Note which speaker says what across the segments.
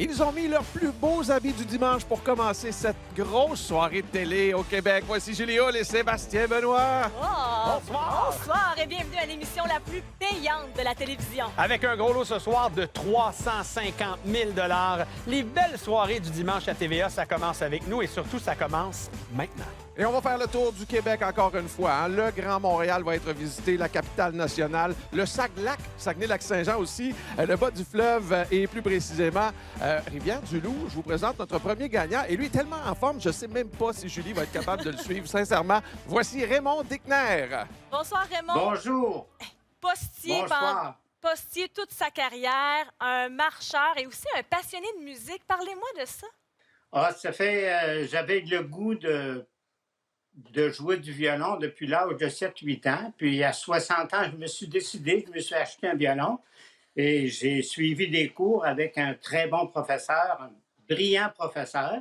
Speaker 1: Ils ont mis leurs plus beaux habits du dimanche pour commencer cette grosse soirée de télé au Québec. Voici Julie Hull et Sébastien Benoît.
Speaker 2: Oh,
Speaker 3: Bonsoir.
Speaker 2: bonsoir et bienvenue à l'émission la plus payante de la télévision.
Speaker 3: Avec un gros lot ce soir de 350 000 $. Les belles soirées du dimanche à TVA, ça commence avec nous et surtout, ça commence maintenant.
Speaker 1: Et on va faire le tour du Québec encore une fois. Hein. Le Grand Montréal va être visité, la capitale nationale, le Saguenay, Saguenay-Lac-Saint-Jean aussi, le bas du fleuve et plus précisément Rivière-du-Loup. Je vous présente notre premier gagnant et lui est tellement en forme, je ne sais même pas si Julie va être capable de le suivre, sincèrement. Voici Raymond Dickner.
Speaker 2: Bonsoir Raymond.
Speaker 4: Bonjour.
Speaker 2: Postier,
Speaker 4: Bonsoir.
Speaker 2: postier toute sa carrière, un marcheur et aussi un passionné de musique. Parlez-moi de ça.
Speaker 4: Ah, ça fait, j'avais le goût de jouer du violon depuis l'âge de 7-8 ans. Puis à 60 ans, je me suis acheté un violon et j'ai suivi des cours avec un très bon professeur, un brillant professeur.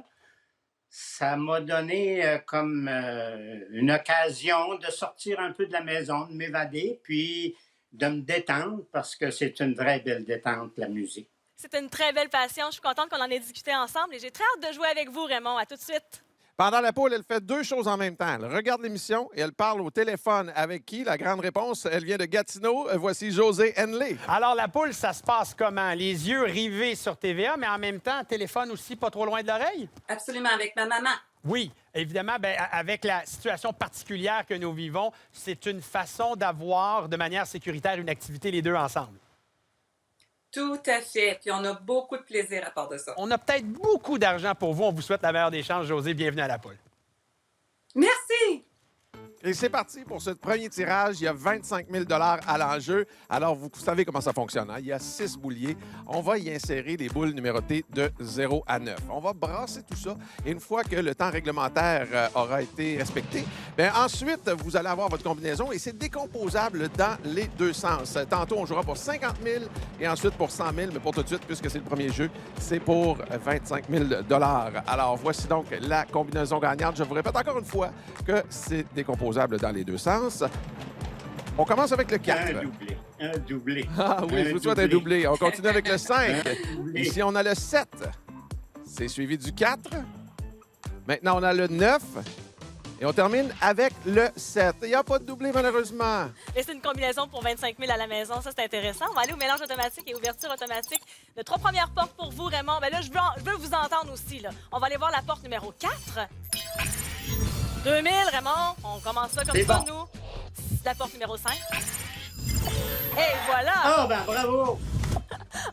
Speaker 4: Ça m'a donné une occasion de sortir un peu de la maison, de m'évader, puis de me détendre parce que c'est une vraie belle détente, la musique.
Speaker 2: C'est une très belle passion. Je suis contente qu'on en ait discuté ensemble et j'ai très hâte de jouer avec vous, Raymond. À tout de suite.
Speaker 1: Pendant la pause, elle fait deux choses en même temps. Elle regarde l'émission et elle parle au téléphone avec qui? La grande réponse, elle vient de Gatineau. Voici José Henley.
Speaker 3: Alors, la poule, ça se passe comment? Les yeux rivés sur TVA, mais en même temps, téléphone aussi pas trop loin de l'oreille?
Speaker 5: Absolument, avec ma maman.
Speaker 3: Oui, évidemment, avec la situation particulière que nous vivons, c'est une façon d'avoir de manière sécuritaire une activité les deux ensemble.
Speaker 5: Tout à fait. Puis on a beaucoup de plaisir à part de ça.
Speaker 3: On a peut-être beaucoup d'argent pour vous. On vous souhaite la meilleure des chances, José. Bienvenue à la poule.
Speaker 5: Merci!
Speaker 1: Et c'est parti pour ce premier tirage. Il y a 25 000 à l'enjeu. Alors, vous savez comment ça fonctionne. Hein? Il y a 6 bouliers. On va y insérer des boules numérotées de 0 à 9. On va brasser tout ça. Et une fois que le temps réglementaire aura été respecté, bien, ensuite, vous allez avoir votre combinaison et c'est décomposable dans les deux sens. Tantôt, on jouera pour 50 000 et ensuite pour 100 000. Mais pour tout de suite, puisque c'est le premier jeu, c'est pour 25 000 $. Alors, voici donc la combinaison gagnante. Je vous répète encore une fois que c'est décomposable dans les deux sens. On commence avec le 4.
Speaker 4: Un doublé.
Speaker 1: Ah oui, je vous souhaite un doublé. On continue avec le 5. Ici, on a le 7. C'est suivi du 4. Maintenant, on a le 9. Et on termine avec le 7. Il n'y a pas de doublé, malheureusement.
Speaker 2: Et c'est une combinaison pour 25 000 à la maison. Ça, c'est intéressant. On va aller au mélange automatique et ouverture automatique. De 3 premières portes pour vous, Raymond. Bien là, je veux vous entendre aussi. Là. On va aller voir la porte numéro 4. 2000, Raymond. On commence ça comme
Speaker 4: C'est
Speaker 2: ça,
Speaker 4: bon.
Speaker 2: nous. La porte numéro 5. Et voilà!
Speaker 4: Ah, ben bravo!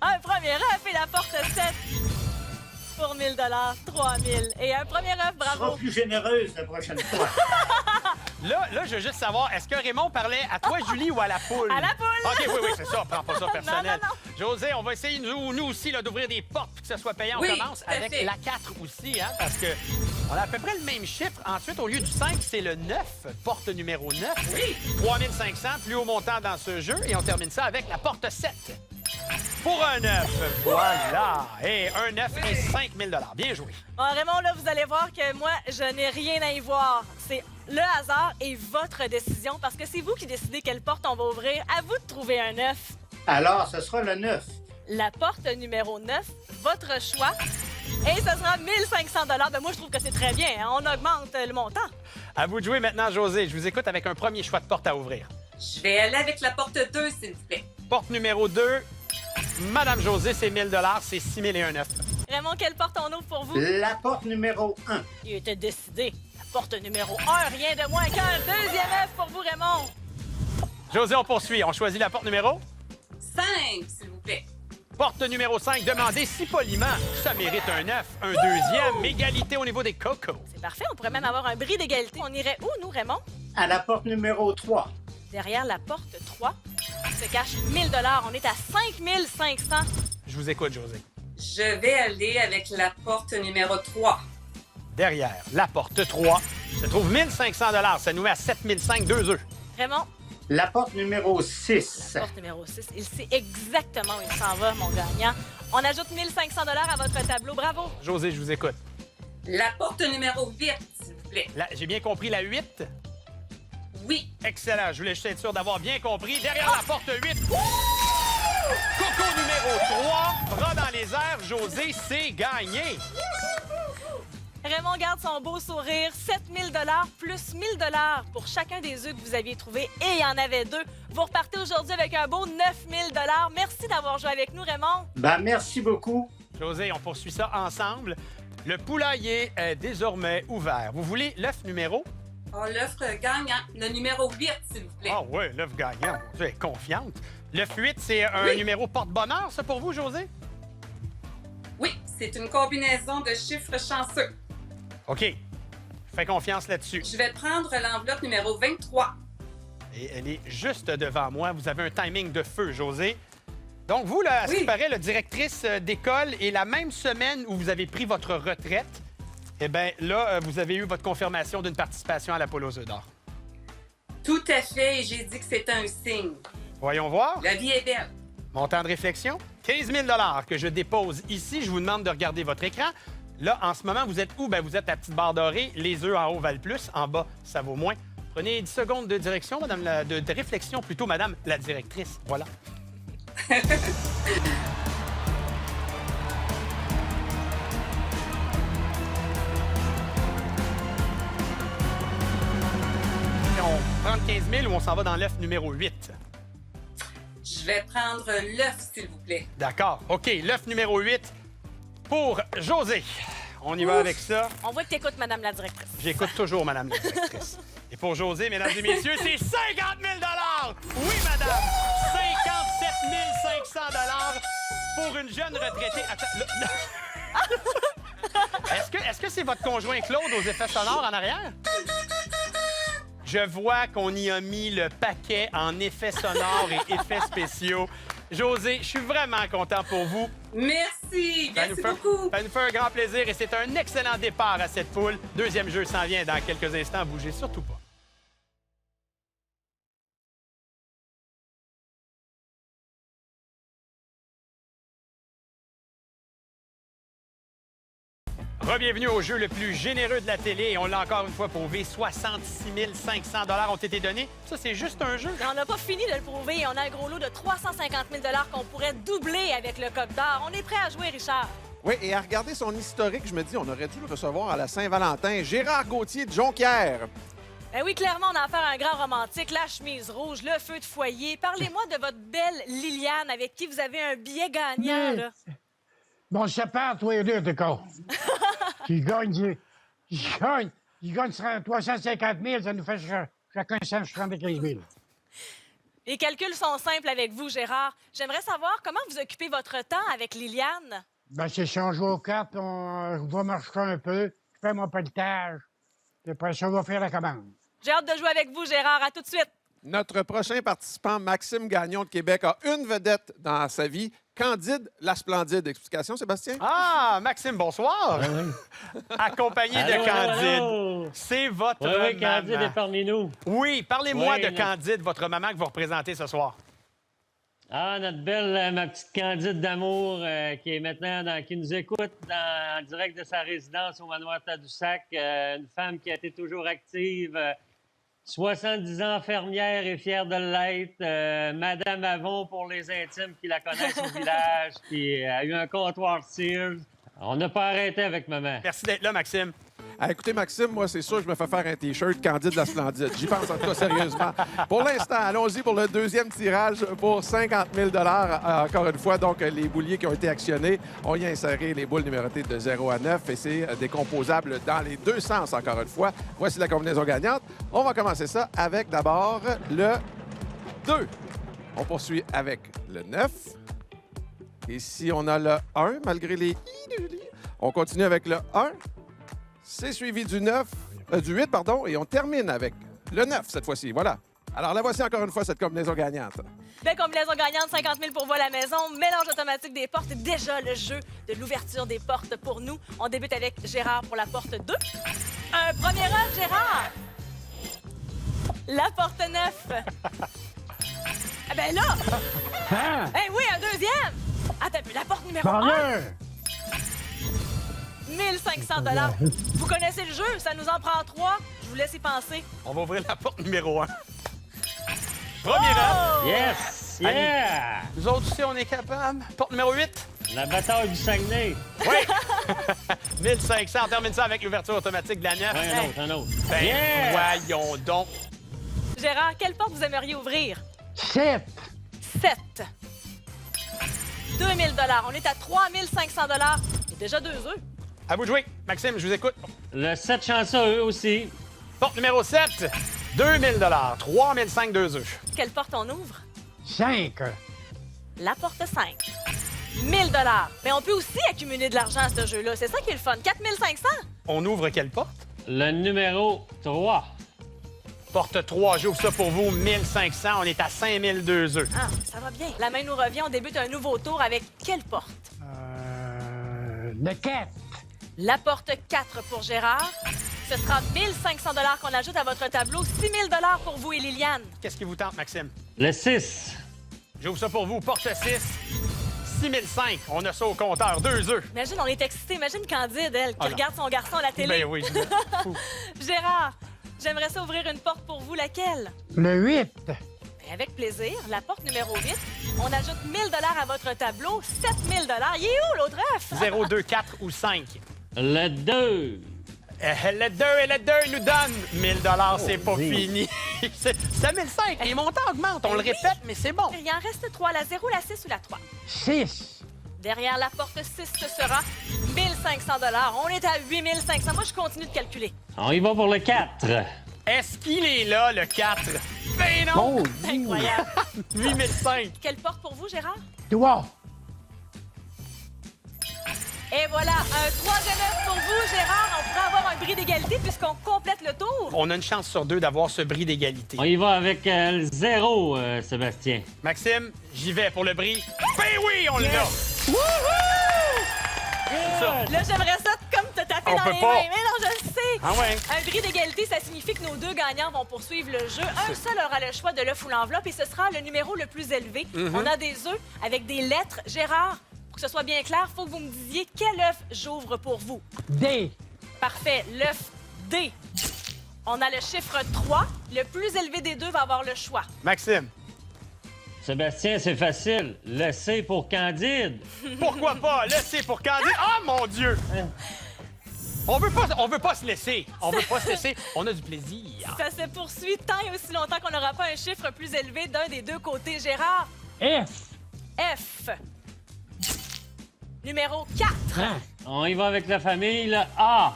Speaker 2: Un premier œuf et la porte 7 pour 1 000 $, 3 000. Et un premier œuf,
Speaker 4: Tu seras
Speaker 2: bravo.
Speaker 4: plus généreuse la prochaine fois.
Speaker 3: Là, je veux juste savoir, est-ce que Raymond parlait à toi, Julie, ou à la poule?
Speaker 2: À la poule!
Speaker 3: OK, oui, c'est ça. Prends pas ça personnel.
Speaker 2: Non.
Speaker 3: José, on va essayer, nous aussi, là, d'ouvrir des portes pour que ça soit payant.
Speaker 5: Oui,
Speaker 3: On commence
Speaker 5: tout à
Speaker 3: avec
Speaker 5: fait.
Speaker 3: la 4 aussi, hein, parce que on a à peu près le même chiffre. Ensuite, au lieu du 5, c'est le 9, porte numéro 9.
Speaker 5: Oui.
Speaker 3: 3 500, plus haut montant dans ce jeu. Et on termine ça avec la porte 7. Pour un 9, voilà. Et un 9 et 5 000 $. Bien joué.
Speaker 2: Bon, Raymond, là, vous allez voir que moi, je n'ai rien à y voir. C'est le hasard et votre décision parce que c'est vous qui décidez quelle porte on va ouvrir. À vous de trouver un œuf.
Speaker 4: Alors, ce sera le 9.
Speaker 2: La porte numéro 9, votre choix. Et ce sera 1 500 $. Ben, moi, je trouve que c'est très bien. Hein. On augmente le montant.
Speaker 3: À vous de jouer maintenant, José. Je vous écoute avec un premier choix de porte à ouvrir.
Speaker 5: Je vais aller avec la porte 2, s'il vous plaît.
Speaker 3: Porte numéro 2, Madame José, c'est 1 000 $, c'est 6 000 et un 9.
Speaker 2: Raymond, quelle porte on ouvre pour vous?
Speaker 4: La porte numéro 1.
Speaker 2: Il était décidé. La porte numéro 1, rien de moins qu'un deuxième œuf pour vous, Raymond.
Speaker 3: José, on poursuit. On choisit la porte numéro?
Speaker 5: 5, s'il vous plaît.
Speaker 3: Porte numéro 5, demandez si poliment. Ça mérite un 9. Un deuxième, égalité au niveau des cocos.
Speaker 2: C'est parfait, on pourrait même avoir un bris d'égalité. On irait où, nous, Raymond?
Speaker 4: À la porte numéro 3.
Speaker 2: Derrière la porte 3 se cache 1 000 $. On est à 5 500.
Speaker 3: Je vous écoute, José.
Speaker 5: Je vais aller avec la porte numéro 3.
Speaker 3: Derrière la porte 3 se trouve 1 500 $. Ça nous met à 7 500, 2 œufs.
Speaker 2: Raymond,
Speaker 4: La porte numéro 6.
Speaker 2: porte numéro 6. Il sait exactement où il s'en va, mon gagnant. On ajoute 1 500 $ à votre tableau. Bravo.
Speaker 3: José, je vous écoute.
Speaker 5: La porte numéro 8, s'il vous plaît.
Speaker 3: J'ai bien compris la 8?
Speaker 5: Oui.
Speaker 3: Excellent. Je voulais juste être sûr d'avoir bien compris. Derrière la porte 8, Coco numéro 3, bras dans les airs. José, c'est gagné.
Speaker 2: Raymond garde son beau sourire. 7 000 plus 1 000 pour chacun des œufs que vous aviez trouvés. Et il y en avait 2. Vous repartez aujourd'hui avec un beau 9 000 Merci d'avoir joué avec nous, Raymond.
Speaker 4: Ben, merci beaucoup.
Speaker 3: José, on poursuit ça ensemble. Le poulailler est désormais ouvert. Vous voulez l'œuf numéro?
Speaker 5: Oh, l'œuf gagnant, le numéro 8, s'il vous plaît.
Speaker 3: Ah oui, l'œuf gagnant. Tu es confiante. L'œuf 8, c'est un numéro porte-bonheur, ça, pour vous, José?
Speaker 5: Oui, c'est une combinaison de chiffres chanceux.
Speaker 3: OK. Fais confiance là-dessus.
Speaker 5: Je vais prendre l'enveloppe numéro 23.
Speaker 3: Et elle est juste devant moi. Vous avez un timing de feu, José. Donc, vous, là, à ce qui paraît, la directrice d'école, et la même semaine où vous avez pris votre retraite, eh bien, là, vous avez eu votre confirmation d'une participation à la poule aux œufs d'or.
Speaker 5: Tout à fait, et j'ai dit que c'était un signe.
Speaker 3: Voyons voir.
Speaker 5: La vie est belle.
Speaker 3: Montant de réflexion, 15 000 que je dépose ici. Je vous demande de regarder votre écran. Là, en ce moment, vous êtes où? Bien, vous êtes à la petite barre dorée. Les œufs en haut valent plus. En bas, ça vaut moins. Prenez 10 secondes de direction, de réflexion plutôt, madame la directrice. Voilà. On prend 15 000 ou on s'en va dans l'œuf numéro 8?
Speaker 5: Je vais prendre l'œuf, s'il vous plaît.
Speaker 3: D'accord. OK, l'œuf numéro 8 pour José. On y va avec ça.
Speaker 2: On voit que tu écoutes, Madame la directrice.
Speaker 3: J'écoute toujours, madame la directrice. Et pour José, mesdames et messieurs, c'est 50 000 Oui, madame! 57 500 pour une jeune retraitée. Attends, Est-ce que c'est votre conjoint Claude aux effets sonores en arrière? Je vois qu'on y a mis le paquet en effets sonores et effets spéciaux. José, je suis vraiment content pour vous.
Speaker 5: Merci, merci beaucoup.
Speaker 3: Ça nous fait un grand plaisir et c'est un excellent départ à cette poule. Deuxième jeu s'en vient dans quelques instants. Bougez surtout pas. Re-bienvenue au jeu le plus généreux de la télé. Et on l'a encore une fois prouvé. 66 500 ont été donnés. Ça, c'est juste un jeu.
Speaker 2: Mais on n'a pas fini de le prouver. On a un gros lot de 350 000 qu'on pourrait doubler avec le Coq d'Or. On est prêt à jouer, Richard.
Speaker 1: Oui, et à regarder son historique, je me dis, on aurait dû le recevoir à la Saint-Valentin. Gérard Gauthier de Jonquière.
Speaker 2: Ben oui, clairement, on a affaire à un grand romantique. La chemise rouge, le feu de foyer. Parlez-moi de votre belle Liliane avec qui vous avez un billet gagnant, là.
Speaker 6: Bon, je sépare, toi et deux, de con. Il gagne 350 000, ça nous fait chacun 175 000.
Speaker 2: Les calculs sont simples avec vous, Gérard. J'aimerais savoir comment vous occupez votre temps avec Liliane.
Speaker 6: Ben, c'est si on joue aux cartes, je vais marcher un peu, je fais mon pelletage, puis après ça, on va faire la commande.
Speaker 2: J'ai hâte de jouer avec vous, Gérard. À tout de suite.
Speaker 1: Notre prochain participant, Maxime Gagnon de Québec, a une vedette dans sa vie, Candide la Splendide. Explication, Sébastien?
Speaker 3: Ah, Maxime, bonsoir. Accompagné de Candide.
Speaker 7: Allô?
Speaker 3: C'est votre
Speaker 7: Oui,
Speaker 3: maman.
Speaker 7: Candide est parmi nous.
Speaker 3: Oui, parlez-moi
Speaker 7: Oui,
Speaker 3: de
Speaker 7: notre-
Speaker 3: Candide, votre maman que vous représentez ce soir.
Speaker 7: Ah, notre belle, ma petite Candide d'amour qui est maintenant qui nous écoute en direct de sa résidence au manoir Tadoussac. Une femme qui a été toujours active. 70 ans fermière et fière de l'être. Madame Avon pour les intimes qui la connaissent au village, qui a eu un comptoir Sears. On n'a pas arrêté avec maman.
Speaker 3: Merci d'être là, Maxime.
Speaker 1: Ah, écoutez, Maxime, moi, c'est sûr, je me fais faire un T-shirt Candide la Splendide. J'y pense en tout cas sérieusement. Pour l'instant, allons-y pour le deuxième tirage pour 50 000 Encore une fois, donc, les bouliers qui ont été actionnés, on y a inséré les boules numérotées de 0 à 9 et c'est décomposable dans les deux sens, encore une fois. Voici la combinaison gagnante. On va commencer ça avec d'abord le 2. On poursuit avec le 9. Ici, on a le 1, malgré les i. On continue avec le 1. C'est suivi du 9, du 8, pardon, et on termine avec le 9 cette fois-ci. Voilà. Alors, la voici encore une fois, cette combinaison gagnante.
Speaker 2: Belle combinaison gagnante, 50 000 pour vous à la maison. Mélange automatique des portes. Déjà le jeu de l'ouverture des portes pour nous. On débute avec Gérard pour la porte 2. Un premier œuf, Gérard. La porte 9. Ah ben là!
Speaker 6: Hein?
Speaker 2: Eh oui, un deuxième! Attends, la porte numéro 1.
Speaker 6: Parleur!
Speaker 2: 1500 Vous connaissez le jeu, ça nous en prend 3. Je vous laisse y penser.
Speaker 3: On va ouvrir la porte numéro 1. Premier œuf.
Speaker 7: Yes!
Speaker 3: Yes!
Speaker 7: Yeah!
Speaker 3: Nous autres aussi, on est capable. Porte numéro 8.
Speaker 7: La bataille du Saguenay.
Speaker 3: Oui! 1500. On termine ça avec l'ouverture automatique de la 9.
Speaker 7: Ouais, un autre, un autre.
Speaker 3: Ben,
Speaker 7: Yeah!
Speaker 3: voyons donc.
Speaker 2: Gérard, quelle porte vous aimeriez ouvrir?
Speaker 6: 7.
Speaker 2: 7. 2000 $. On est à 3500 $. Et déjà 2 œufs.
Speaker 3: À vous de jouer. Maxime, je vous écoute.
Speaker 7: Le 7 chanceux, eux aussi.
Speaker 3: Porte numéro 7. 2000 $. 3005, 2 œufs.
Speaker 2: Quelle porte on ouvre?
Speaker 6: 5.
Speaker 2: La porte 5. 1000 $. Mais on peut aussi accumuler de l'argent à ce jeu-là. C'est ça qui est le fun. 4500.
Speaker 3: On ouvre quelle porte?
Speaker 7: Le numéro 3.
Speaker 3: Porte 3, j'ouvre ça pour vous, 1500. On est à 5002 œufs.
Speaker 2: Ah, ça va bien. La main nous revient. On débute un nouveau tour avec quelle porte?
Speaker 6: Le 4.
Speaker 2: La porte 4 pour Gérard. Ce sera 1500 $ qu'on ajoute à votre tableau. 6000 $ pour vous et Liliane.
Speaker 3: Qu'est-ce qui vous tente, Maxime?
Speaker 7: Le 6.
Speaker 3: J'ouvre ça pour vous, porte 6. 6005. On a ça au compteur, 2 œufs.
Speaker 2: Imagine, on est excités. Imagine Candide, elle, qui
Speaker 3: Ah non.
Speaker 2: regarde son garçon à la télé.
Speaker 3: Ben oui. Fou.
Speaker 2: Gérard, j'aimerais ça ouvrir une porte pour vous. Laquelle?
Speaker 6: Le 8.
Speaker 2: Ben, avec plaisir. La porte numéro 8. On ajoute 1000 $ à votre tableau. 7000 $. Il est où, l'autre œuf?
Speaker 3: 0, 2, 4 ou 5.
Speaker 7: Le 2.
Speaker 3: Le 2 et le 2 nous donne 1000 $. C'est pas
Speaker 7: oui.
Speaker 3: fini. C'est 1005. Les montants augmentent. On le répète, mais c'est bon.
Speaker 2: Il en reste 3. La 0, la 6 ou la 3?
Speaker 6: 6.
Speaker 2: Derrière la porte 6, ce sera 1500 $. On est à 8500. Moi, je continue de calculer.
Speaker 7: On y va pour le 4.
Speaker 3: Est-ce qu'il est là, le 4? Ben non!
Speaker 6: Oh,
Speaker 2: Incroyable.
Speaker 3: 8005.
Speaker 2: Quelle porte pour vous, Gérard?
Speaker 6: 3.
Speaker 2: Et voilà, un 3 de 9 pour vous, Gérard. On pourrait avoir un bris d'égalité puisqu'on complète le tour.
Speaker 3: On a une chance sur 2 d'avoir ce bris d'égalité.
Speaker 7: On y va avec le 0, Sébastien.
Speaker 3: Maxime, j'y vais pour le bris. Ben oui, on l'a! Ça.
Speaker 2: Là, j'aimerais ça comme te taper
Speaker 3: On
Speaker 2: dans
Speaker 3: peut
Speaker 2: les
Speaker 3: pas.
Speaker 2: mains. Mais non, je le sais.
Speaker 3: Ah ouais?
Speaker 2: Un bris d'égalité, ça signifie que nos deux gagnants vont poursuivre le jeu. Un seul aura le choix de l'œuf ou l'enveloppe et ce sera le numéro le plus élevé. On a des œufs avec des lettres. Gérard, pour que ce soit bien clair, il faut que vous me disiez quel œuf j'ouvre pour vous.
Speaker 6: D.
Speaker 2: Parfait. L'œuf D. On a le chiffre 3. Le plus élevé des deux va avoir le choix.
Speaker 3: Maxime,
Speaker 7: Sébastien, c'est facile. Le C pour Candide.
Speaker 3: pourquoi pas? Laissez pour Candide. Ah, mon Dieu! On veut pas se laisser. On veut pas se laisser. On a du plaisir.
Speaker 2: Ça se poursuit tant et aussi longtemps qu'on n'aura pas un chiffre plus élevé d'un des deux côtés. Gérard,
Speaker 6: F.
Speaker 2: F. Numéro 4.
Speaker 6: Hein?
Speaker 7: On y va avec la famille, le A.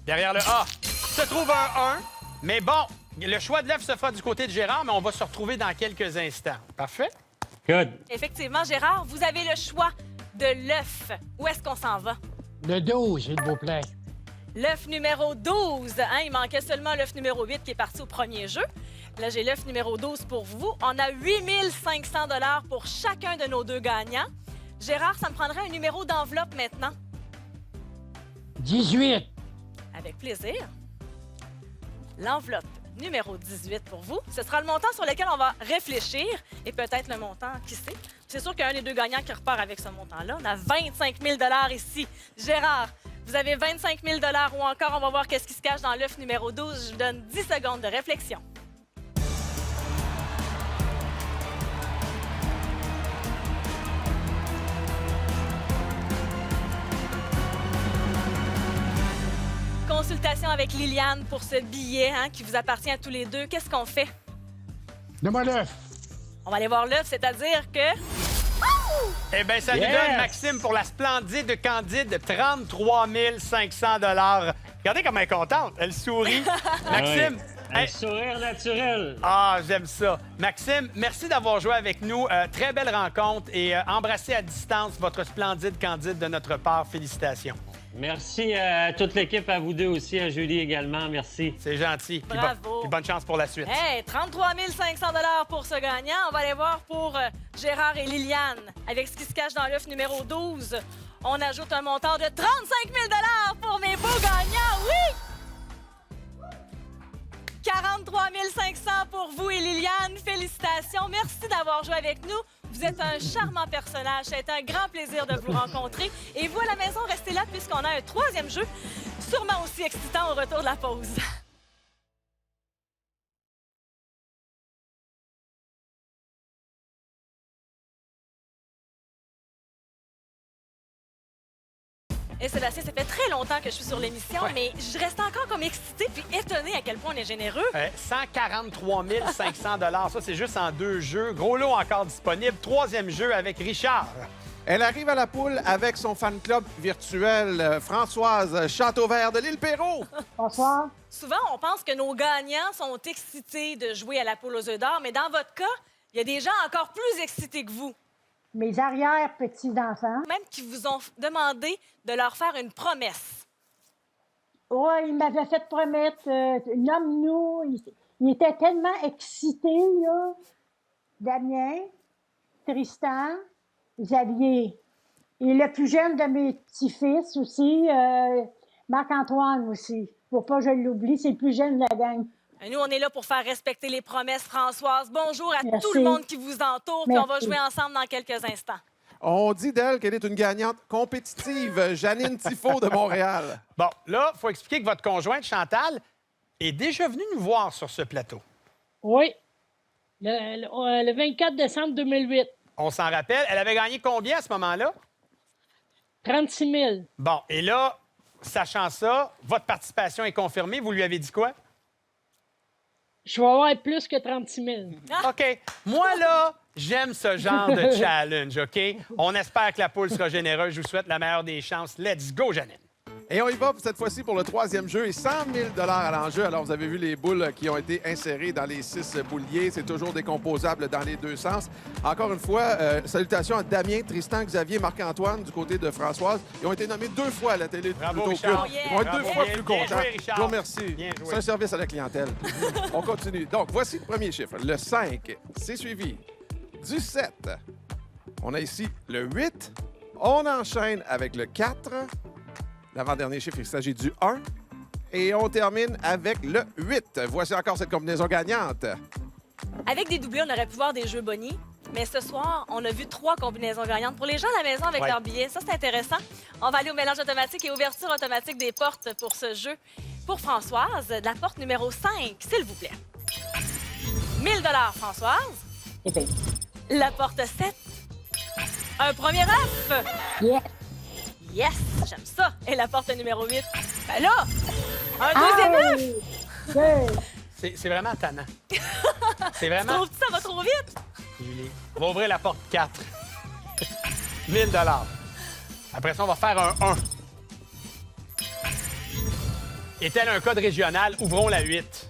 Speaker 3: Derrière le A se trouve un 1. Mais bon, le choix de l'œuf se fera du côté de Gérard, mais on va se retrouver dans quelques instants. Parfait?
Speaker 7: Good.
Speaker 2: Effectivement, Gérard, vous avez le choix de l'œuf. Où est-ce qu'on s'en va?
Speaker 6: Le 12, s'il vous plaît.
Speaker 2: L'œuf numéro 12. Hein, il manquait seulement l'œuf numéro 8 qui est parti au premier jeu. Là, j'ai l'œuf numéro 12 pour vous. On a 8500 $ pour chacun de nos deux gagnants. Gérard, ça me prendrait un numéro d'enveloppe maintenant.
Speaker 6: 18.
Speaker 2: Avec plaisir. L'enveloppe numéro 18 pour vous. Ce sera le montant sur lequel on va réfléchir et peut-être le montant, qui sait. C'est sûr qu'il y a un des deux gagnants qui repart avec ce montant-là. On a 25 000 $ ici. Gérard, vous avez 25 000 $ ou encore, on va voir qu'est-ce qui se cache dans l'œuf numéro 12. Je vous donne 10 secondes de réflexion. Consultation avec Liliane pour ce billet hein, qui vous appartient à tous les deux. Qu'est-ce qu'on fait?
Speaker 6: Donne-moi l'œuf.
Speaker 2: On va aller voir l'œuf, c'est-à-dire que...
Speaker 3: Eh bien, ça
Speaker 7: Yes!
Speaker 3: nous donne, Maxime, pour la splendide Candide, 33 500 $. Regardez comme elle est contente. Elle sourit. Maxime,
Speaker 7: Un
Speaker 3: hey,
Speaker 7: sourire naturel.
Speaker 3: ah, j'aime ça. Maxime, merci d'avoir joué avec nous. Très belle rencontre et embrassez à distance votre splendide Candide de notre part. Félicitations.
Speaker 7: Merci à toute l'équipe, à vous deux aussi, à Julie également. Merci.
Speaker 3: C'est gentil. Puis
Speaker 2: Bravo.
Speaker 3: puis bonne chance pour la suite.
Speaker 2: Hey, 33 500 $ pour ce gagnant. On va aller voir pour Gérard et Liliane. Avec ce qui se cache dans l'œuf numéro 12, on ajoute un montant de 35 000 $ pour mes beaux gagnants. Oui! 43 500 pour vous et Liliane. Félicitations. Merci d'avoir joué avec nous. Vous êtes un charmant personnage. Ça a été un grand plaisir de vous rencontrer. Et vous, à la maison, restez là puisqu'on a un troisième jeu, sûrement aussi excitant au retour de la pause. Et Sébastien, ça fait très longtemps que je suis sur l'émission, mais je reste encore comme excitée puis étonnée à quel point on est généreux.
Speaker 3: 143 500 ça, c'est juste en 2 jeux. Gros lot encore disponible. 3e jeu avec Richard.
Speaker 1: Elle arrive à la poule avec son fan club virtuel, Françoise Châteauvert de l'île Perrault.
Speaker 6: Bonsoir.
Speaker 2: Souvent, on pense que nos gagnants sont excités de jouer à la poule aux œufs d'or, mais dans votre cas, il y a des gens encore plus excités que vous,
Speaker 6: Mes arrière-petits-enfants.
Speaker 2: même qui vous ont demandé de leur faire une promesse.
Speaker 6: Oui, il m'avait fait promettre, nomme-nous. Il était tellement excité, là. Damien, Tristan, Xavier. Et le plus jeune de mes petits-fils aussi, Marc-Antoine aussi. Pour pas que je l'oublie, c'est le plus jeune de la gang.
Speaker 2: Et nous, on est là pour faire respecter les promesses, Françoise. Bonjour à
Speaker 6: Merci.
Speaker 2: tout le monde qui vous entoure, puis on va
Speaker 6: Merci.
Speaker 2: jouer ensemble dans quelques instants.
Speaker 1: On dit d'elle qu'elle est une gagnante compétitive, Janine Tifo de Montréal.
Speaker 3: Bon, là, il faut expliquer que votre conjointe, Chantal, est déjà venue nous voir sur ce plateau.
Speaker 8: Oui. Le 24 décembre 2008.
Speaker 3: On s'en rappelle. Elle avait gagné combien à ce moment-là?
Speaker 8: 36 000.
Speaker 3: Bon, et là, sachant ça, votre participation est confirmée. Vous lui avez dit quoi?
Speaker 8: Je vais avoir plus que 36 000.
Speaker 3: OK. Moi, là, j'aime ce genre de challenge, OK? On espère que la poule sera généreuse. Je vous souhaite la meilleure des chances. Let's go, Janine.
Speaker 1: Et on y va cette fois-ci pour le 3e jeu et 100 000 à l'enjeu. Alors, vous avez vu les boules qui ont été insérées dans les 6 bouliers. C'est toujours décomposable dans les 2 sens. Encore une fois, salutations à Damien, Tristan, Xavier, Marc-Antoine du côté de Françoise. Ils ont été nommés 2 fois à la télé.
Speaker 3: Bravo,
Speaker 1: plutôt
Speaker 3: Richard.
Speaker 1: que- Ils vont être
Speaker 3: Bravo.
Speaker 1: 2 fois
Speaker 3: Bien-
Speaker 1: plus
Speaker 3: bien
Speaker 1: contents.
Speaker 3: joué, Richard.
Speaker 1: Je vous remercie.
Speaker 3: Bien joué.
Speaker 1: C'est un service à la clientèle. On continue. Donc, voici le premier chiffre. Le 5, c'est suivi du 7. On a ici le 8. On enchaîne avec le 4. L'avant-dernier chiffre, il s'agit du 1. Et on termine avec le 8. Voici encore cette combinaison gagnante.
Speaker 2: Avec des doublés, on aurait pu voir des jeux bonnies, mais ce soir, on a vu 3 combinaisons gagnantes. Pour les gens à la maison avec
Speaker 3: Ouais.
Speaker 2: leurs billets, ça, c'est intéressant. On va aller au mélange automatique et ouverture automatique des portes pour ce jeu. Pour Françoise, la porte numéro 5, s'il vous plaît. 1 000 Françoise. La porte 7. Un premier œuf.
Speaker 6: Yes.
Speaker 2: Yes, j'aime ça. Et la porte numéro 8. Ben là, un deuxième œuf.
Speaker 6: Deux.
Speaker 3: C'est vraiment tannant. C'est vraiment...
Speaker 2: Trouves-tu ça va trop vite?
Speaker 3: On va ouvrir la porte 4. 1 000 Après ça, on va faire un 1. Et tel un code régional, ouvrons la 8.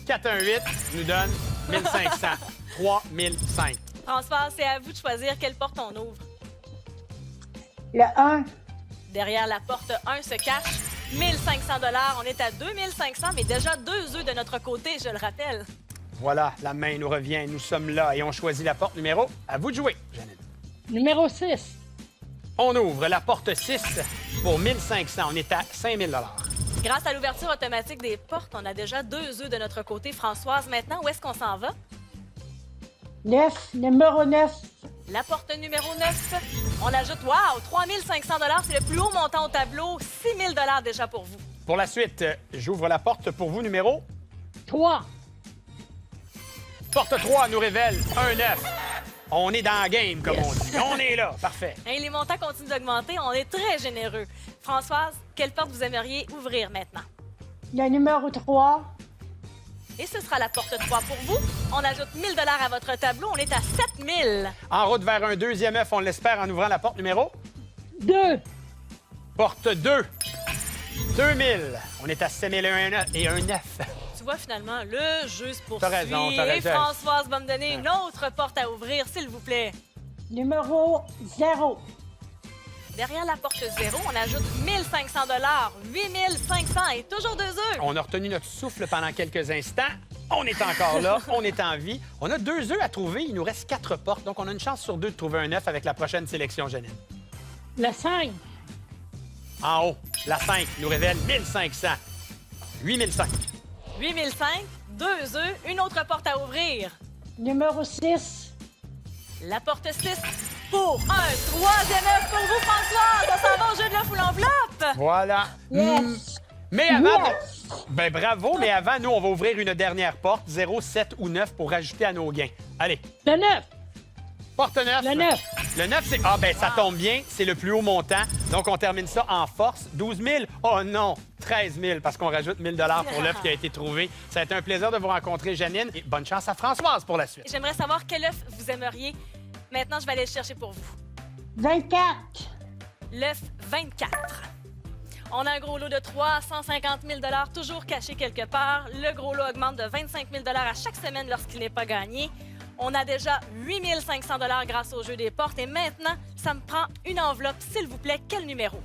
Speaker 3: 418 nous donne 1500. 3005.
Speaker 2: Françoise, c'est à vous de choisir quelle porte on ouvre.
Speaker 6: Le 1.
Speaker 2: Derrière la porte 1 se cache 1500 $. On est à 2500, mais déjà 2 œufs de notre côté, je le rappelle.
Speaker 3: Voilà, la main nous revient. Nous sommes là et on choisit la porte numéro. À vous de jouer, Janine.
Speaker 8: Numéro 6.
Speaker 3: On ouvre la porte 6 pour 1500. On est à 5000 $.
Speaker 2: Grâce à l'ouverture automatique des portes, on a déjà 2 œufs de notre côté. Françoise, maintenant, où est-ce qu'on s'en va?
Speaker 6: 9. Numéro 9.
Speaker 2: La porte numéro 9. On ajoute, wow, 3500 $. C'est le plus haut montant au tableau. 6000 $ déjà pour vous.
Speaker 3: Pour la suite, j'ouvre la porte pour vous, numéro.
Speaker 8: 3.
Speaker 3: Porte 3 nous révèle un 9. On est dans la game, comme on dit. On est là. Parfait.
Speaker 2: Et les montants continuent d'augmenter. On est très généreux. Françoise, quelle porte vous aimeriez ouvrir maintenant?
Speaker 6: Le numéro 3.
Speaker 2: Et ce sera la porte 3 pour vous. On ajoute 1000 $ à votre tableau. On est à 7000.
Speaker 3: En route vers un deuxième œuf, on l'espère, en ouvrant la porte numéro.
Speaker 8: 2.
Speaker 3: Porte 2. 2000. On est à 7001 et un 9.
Speaker 2: Tu vois, finalement, le jeu se poursuit.
Speaker 3: T'as raison, t'as
Speaker 2: Et
Speaker 3: raison.
Speaker 2: Françoise va me donner une autre porte à ouvrir, s'il vous plaît.
Speaker 6: Numéro 0.
Speaker 2: Derrière la porte 0, on ajoute 1500 $, 8500 et toujours 2 œufs.
Speaker 3: On a retenu notre souffle pendant quelques instants. On est encore là, on est en vie. On a 2 œufs à trouver, il nous reste 4 portes, donc on a une chance sur 2 de trouver un 9 avec la prochaine sélection, Janine.
Speaker 8: Le 5.
Speaker 3: En haut, la 5 nous révèle 1500. 8005.
Speaker 2: 8005, 2 œufs, une autre porte à ouvrir.
Speaker 6: Numéro 6.
Speaker 2: La porte 6 pour un troisième œuf pour vous, Françoise. On s'en va au jeu de l'œuf ou l'enveloppe.
Speaker 3: Voilà.
Speaker 6: Yes.
Speaker 3: Mais avant...
Speaker 6: Yes.
Speaker 3: Ben bravo, mais avant, nous, on va ouvrir une dernière porte, 0, 7 ou 9, pour rajouter à nos gains. Allez,
Speaker 8: Le 9.
Speaker 3: Porte 9.
Speaker 8: Le 9.
Speaker 3: Le 9, c'est... Ah, ben ça tombe bien, c'est le plus haut montant. Donc, on termine ça en force. 12 000. Oh non, 13 000, parce qu'on rajoute 1 000 pour l'œuf qui a été trouvé. Ça a été un plaisir de vous rencontrer, Janine. Et bonne chance à Françoise pour la suite.
Speaker 2: J'aimerais savoir quel œuf vous aimeriez. Maintenant, je vais aller le chercher pour vous.
Speaker 6: 24.
Speaker 2: L'œuf 24. On a un gros lot de 350 000 toujours caché quelque part. Le gros lot augmente de 25 000 à chaque semaine lorsqu'il n'est pas gagné. On a déjà 8 500 grâce au jeu des portes. Et maintenant, ça me prend une enveloppe. S'il vous plaît, quel numéro?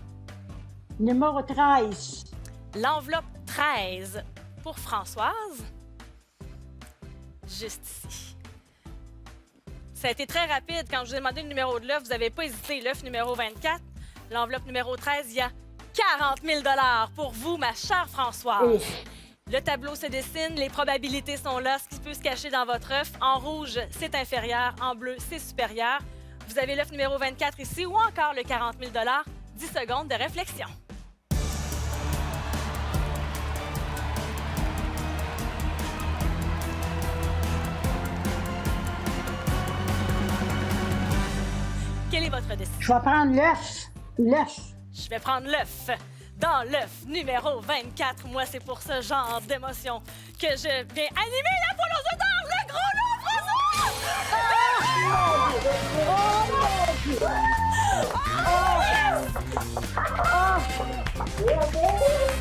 Speaker 6: Numéro 13.
Speaker 2: L'enveloppe 13 pour Françoise. Juste ici. Ça a été très rapide. Quand je vous ai demandé le numéro de l'œuf, vous n'avez pas hésité. L'œuf numéro 24. L'enveloppe numéro 13, il y a 40 000 pour vous, ma chère Françoise. Le tableau se dessine, les probabilités sont là, ce qui peut se cacher dans votre œuf. En rouge, c'est inférieur, en bleu, c'est supérieur. Vous avez l'œuf numéro 24 ici ou encore le 40 000 10 secondes de réflexion. Quelle est votre décision?
Speaker 6: Je vais prendre l'œuf. L'œuf.
Speaker 2: Je vais prendre l'œuf. Dans l'œuf numéro 24, moi, c'est pour ce genre d'émotion que je vais animer la poule aux œufs d'or, le gros lot,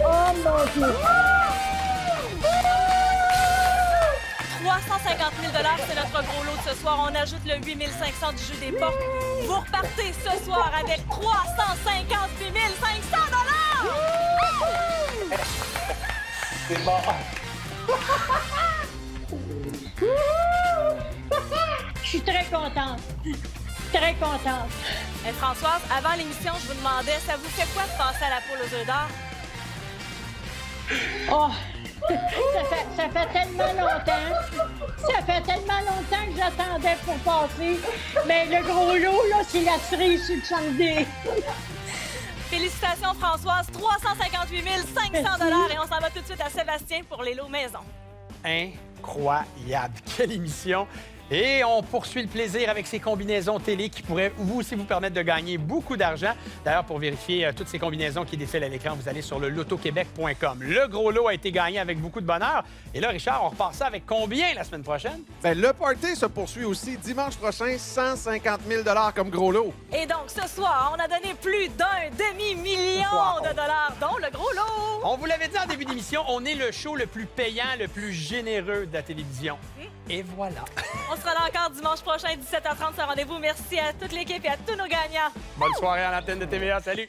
Speaker 6: Oh mon Dieu!
Speaker 2: 350 000 c'est notre gros lot de ce soir. On ajoute le 8 500 du jeu des portes. Vous repartez ce soir avec 358 500
Speaker 9: C'est bon.
Speaker 6: Je suis très contente. Très contente.
Speaker 2: Et Françoise, avant l'émission, je vous demandais, ça vous fait quoi de passer à la poule aux œufs d'or?
Speaker 6: Oh, ça fait tellement longtemps. Ça fait tellement longtemps que j'attendais pour passer. Mais le gros lot, là, c'est la cerise sur le sundae.
Speaker 2: Félicitations, Françoise. 358 500 et on s'en va tout de suite à Sébastien pour les lots maison.
Speaker 3: Incroyable. Quelle émission! Et on poursuit le plaisir avec ces combinaisons télé qui pourraient vous aussi vous permettre de gagner beaucoup d'argent. D'ailleurs, pour vérifier toutes ces combinaisons qui défilent à l'écran, vous allez sur le lotoquebec.com. Le gros lot a été gagné avec beaucoup de bonheur. Et là, Richard, on repart ça avec combien la semaine prochaine?
Speaker 1: Bien, le party se poursuit aussi dimanche prochain, 150 000 comme gros lot.
Speaker 2: Et donc, ce soir, on a donné plus d'un demi-million de dollars, dont le gros lot.
Speaker 3: On vous l'avait dit en début d'émission, on est le show le plus payant, le plus généreux de la télévision. Et voilà.
Speaker 2: On sera là encore dimanche prochain, 17h30, ce rendez-vous. Merci à toute l'équipe et à tous nos gagnants.
Speaker 3: Bonne soirée à l'antenne de TVA. Salut!